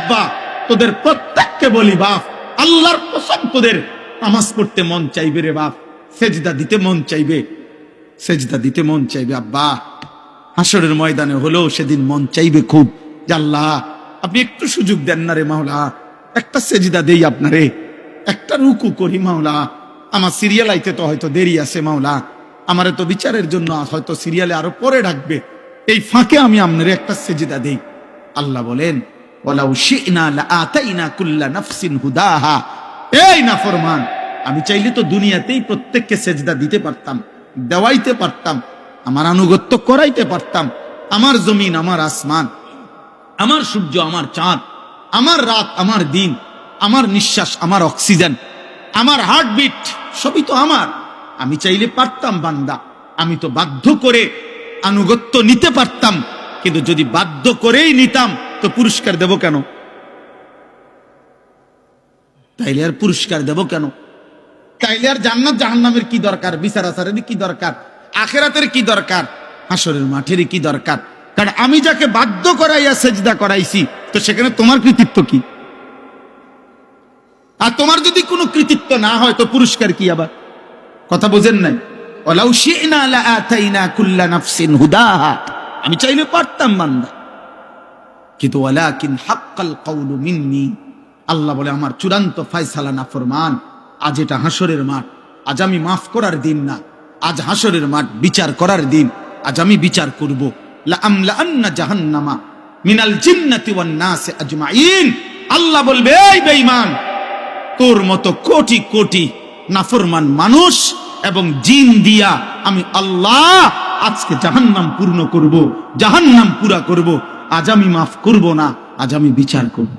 আব্বা, তোদের প্রত্যেককে বলি বাপ, আল্লাহর কসম তোদের নামাজ পড়তে মন চাইবে রে বাপ, সেজদা দিতে মন চাইবে, সেজদা দিতে মন চাইবে আব্বা। হাসরের ময়দানে হলেও সেদিন মন চাইবে খুব, যে আল্লাহ আপনি একটু সুযোগ দেন না রে মাওলা, একটা সেজদা দেই আপনারে, একটা রুকু করি মাওলা। আমার সিরিয়াল আইতে তো হয়তো দেরি আছে মাওলা, আমারে তো বিচারের জন্য হয়তো সিরিয়ালে আরো পরে ডাকবে, এই ফাঁকে আমি আপনারে একটা সেজদা দেই। আল্লাহ বলেন ওয়ালাউ শি'না লাআতাইনা কুল্লা নাফসিন হুদাহা। এই নাফরমান, আমি চাইলে তো দুনিয়াতেই প্রত্যেককে সেজদা দিতে পারতাম, দেওয়াইতে পারতাম, আমার আনুগত্য করাইতে পারতাম। আমার জমিন, আমার আসমান, আমার সূর্য, আমার চাঁদ, আমার রাত, আমার দিন, আমার নিঃশ্বাস, আমার অক্সিজেন, আমার হার্টবিট, সবই তো আমার। আমি চাইলে পারতাম বান্দা, আমি তো বাধ্য করে আনুগত্য নিতে পারতাম, কিন্তু যদি বাধ্য করেই নিতাম তো পুরস্কার দেব কেন? তাইলে আর পুরস্কার দেব কেন? তাইলে আর জান্নাত জাহান্নামের কি দরকার? বিচার আচারের কি দরকার? আখিরাতের কি দরকার? হাসরের মাঠের কি দরকার? কারণ আমি যাকে বাধ্য করাইয়া সেজদা করাইছি, তো সেখানে তোমার কৃতিত্ব কি? আর তোমার যদি কোনো কৃতিত্ব না হয় তো পুরস্কার কি? আবার কথা বোঝেন নাই? ওয়ালাউ শি'না লাআতাইনা কুল্লা নাফসিন হুদাহা, আমি চাইলে পারতাম বান্দা, কিন্তু ওয়ালাকিন হাক্কাল কাউলু মিন্নি, আল্লাহ বলে আমার চূড়ান্ত ফয়সালা নাফরমান। আজ এটা হাসরের মাঠ, আজ আমি মাফ করার দিন না, আজ হাসরের মাঠ বিচার করার দিন। আজ আমি বিচার করব। লা আমলাআন্না জাহান্নামা মিনাল জিন্নাতি ওয়ান নাসি আজমাইন। আল্লাহ বলবে এই বেঈমান, তোর মতো কোটি কোটি নাফরমান মানুষ এবং জিন দিয়া আমি আল্লাহ আজকে জাহান্নাম পূর্ণ করব, জাহান্নাম পুরা করব। আজ আমি মাফ করব না, আজ আমি বিচার করব।